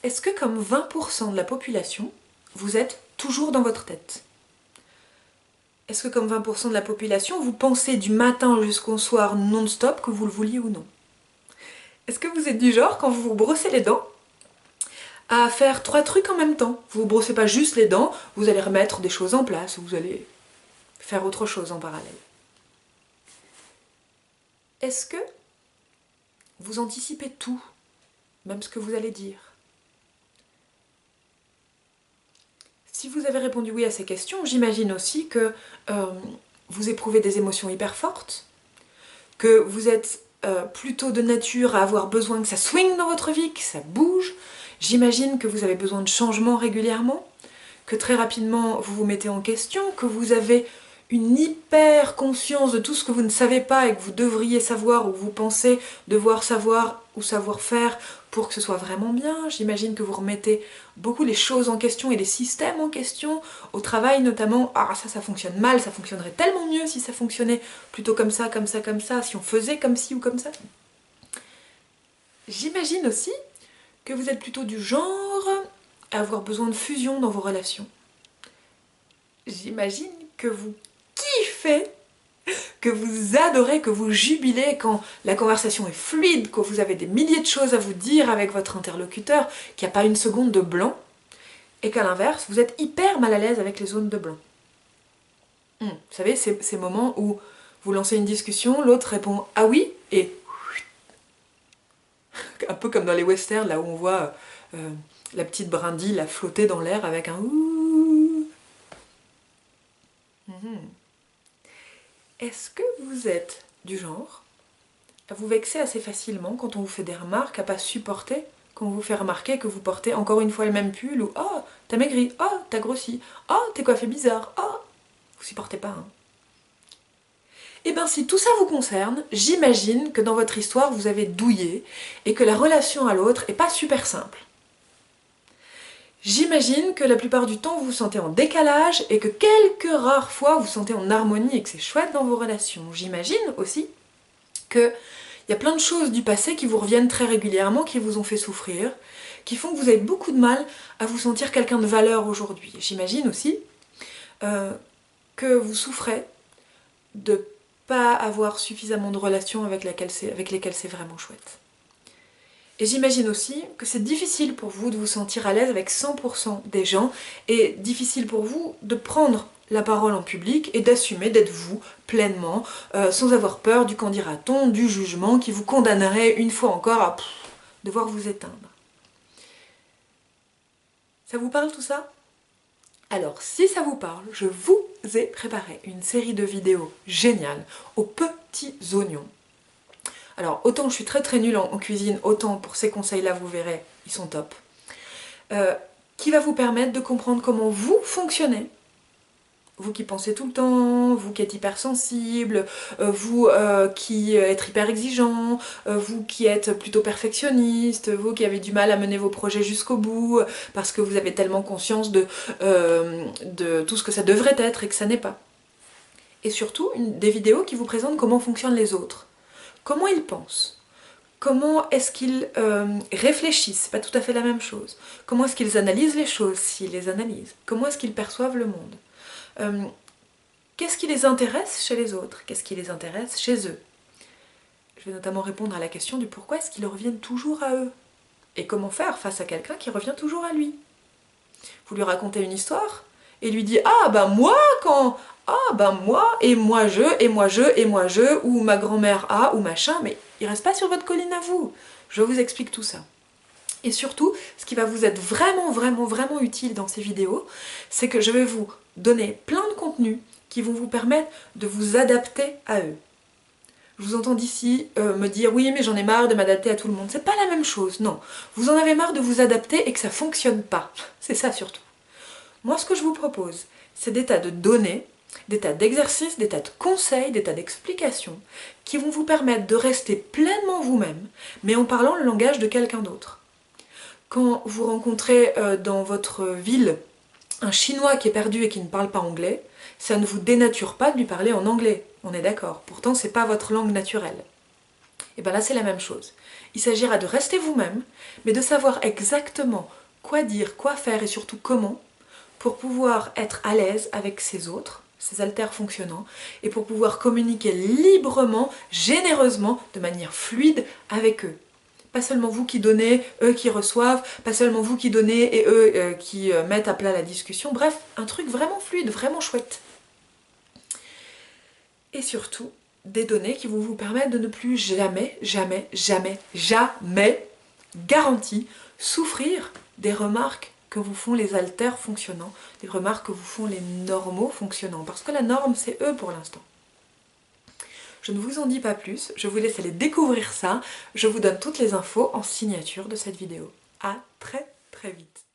Est-ce que comme 20% de la population, vous êtes toujours dans votre tête? Est-ce que comme 20% de la population, vous pensez du matin jusqu'au soir non-stop, que vous le vouliez ou non? Est-ce que vous êtes du genre, quand vous vous brossez les dents, à faire 3 trucs en même temps? Vous ne brossez pas juste les dents, vous allez remettre des choses en place, vous allez faire autre chose en parallèle. Est-ce que vous anticipez tout, même ce que vous allez dire? Si vous avez répondu oui à ces questions, j'imagine aussi que vous éprouvez des émotions hyper fortes, que vous êtes plutôt de nature à avoir besoin que ça swing dans votre vie, que ça bouge. J'imagine que vous avez besoin de changements régulièrement, que très rapidement vous vous mettez en question, que vous avez une hyper conscience de tout ce que vous ne savez pas et que vous devriez savoir ou vous pensez devoir savoir ou savoir faire pour que ce soit vraiment bien. J'imagine que vous remettez beaucoup les choses en question et les systèmes en question, au travail notamment. Ah, ça fonctionne mal, ça fonctionnerait tellement mieux si ça fonctionnait plutôt comme ça, comme ça, comme ça, si on faisait comme ci ou comme ça. J'imagine aussi que vous êtes plutôt du genre à avoir besoin de fusion dans vos relations. J'imagine que vous kiffez, que vous adorez, que vous jubilez quand la conversation est fluide, que vous avez des milliers de choses à vous dire avec votre interlocuteur, qu'il n'y a pas une seconde de blanc, et qu'à l'inverse, vous êtes hyper mal à l'aise avec les zones de blanc. Vous savez, ces moments où vous lancez une discussion, l'autre répond « ah oui » et un peu comme dans les westerns, là où on voit la petite brindille la flotter dans l'air avec un « ouh ». Est-ce que vous êtes du genre à vous vexer assez facilement quand on vous fait des remarques, à pas supporter quand on vous fait remarquer que vous portez encore une fois le même pull, ou oh, t'as maigri, oh, t'as grossi, oh, t'es coiffé bizarre, oh, vous supportez pas, hein? Eh bien, si tout ça vous concerne, j'imagine que dans votre histoire, vous avez douillé et que la relation à l'autre est pas super simple. J'imagine que la plupart du temps, vous vous sentez en décalage et que quelques rares fois, vous vous sentez en harmonie et que c'est chouette dans vos relations. J'imagine aussi qu'il y a plein de choses du passé qui vous reviennent très régulièrement, qui vous ont fait souffrir, qui font que vous avez beaucoup de mal à vous sentir quelqu'un de valeur aujourd'hui. J'imagine aussi que vous souffrez de pas avoir suffisamment de relations avec lesquelles c'est vraiment chouette. Et j'imagine aussi que c'est difficile pour vous de vous sentir à l'aise avec 100% des gens et difficile pour vous de prendre la parole en public et d'assumer d'être vous pleinement, sans avoir peur du qu'en dira-t-on, du jugement qui vous condamnerait une fois encore à devoir vous éteindre. Ça vous parle tout ça? Alors, si ça vous parle, je vous ai préparé une série de vidéos géniales aux petits oignons. Alors, autant je suis très nulle en cuisine, autant pour ces conseils-là, vous verrez, ils sont top. Qui va vous permettre de comprendre comment vous fonctionnez. Vous qui pensez tout le temps, vous qui êtes hypersensible, vous qui êtes hyper exigeant, vous qui êtes plutôt perfectionniste, vous qui avez du mal à mener vos projets jusqu'au bout parce que vous avez tellement conscience de tout ce que ça devrait être et que ça n'est pas. Et surtout, des vidéos qui vous présentent comment fonctionnent les autres. Comment ils pensent? Comment est-ce qu'ils réfléchissent? C'est pas tout à fait la même chose. Comment est-ce qu'ils analysent les choses, s'ils les analysent? Comment est-ce qu'ils perçoivent le monde? Qu'est-ce qui les intéresse chez les autres? Qu'est-ce qui les intéresse chez eux? Je vais notamment répondre à la question du pourquoi est-ce qu'ils reviennent toujours à eux? Et comment faire face à quelqu'un qui revient toujours à lui? Vous lui racontez une histoire et lui dit « Ah bah moi quand... Ah bah moi, et moi je, et moi je, et moi je, ou ma grand-mère a, ou machin, mais il reste pas sur votre colline à vous. » Je vous explique tout ça. Et surtout, ce qui va vous être vraiment utile dans ces vidéos, c'est que je vais vous donner plein de contenus qui vont vous permettre de vous adapter à eux. Je vous entends d'ici me dire « Oui, mais j'en ai marre de m'adapter à tout le monde. » C'est pas la même chose, non. Vous en avez marre de vous adapter et que ça fonctionne pas. C'est ça surtout. Moi, ce que je vous propose, c'est des tas de données, des tas d'exercices, des tas de conseils, des tas d'explications qui vont vous permettre de rester pleinement vous-même, mais en parlant le langage de quelqu'un d'autre. Quand vous rencontrez dans votre ville un Chinois qui est perdu et qui ne parle pas anglais, ça ne vous dénature pas de lui parler en anglais, on est d'accord. Pourtant, c'est pas votre langue naturelle. Et bien là, c'est la même chose. Il s'agira de rester vous-même, mais de savoir exactement quoi dire, quoi faire et surtout comment pour pouvoir être à l'aise avec ces autres, ces haltères fonctionnants, et pour pouvoir communiquer librement, généreusement, de manière fluide avec eux. Pas seulement vous qui donnez, eux qui reçoivent, pas seulement vous qui donnez et eux qui mettent à plat la discussion. Bref, un truc vraiment fluide, vraiment chouette. Et surtout, des données qui vont vous permettre de ne plus jamais, jamais, jamais, jamais, garantie, souffrir des remarques que vous font les haltères fonctionnants, des remarques que vous font les normaux fonctionnants. Parce que la norme, c'est eux pour l'instant. Je ne vous en dis pas plus, je vous laisse aller découvrir ça. Je vous donne toutes les infos en signature de cette vidéo. À très très vite.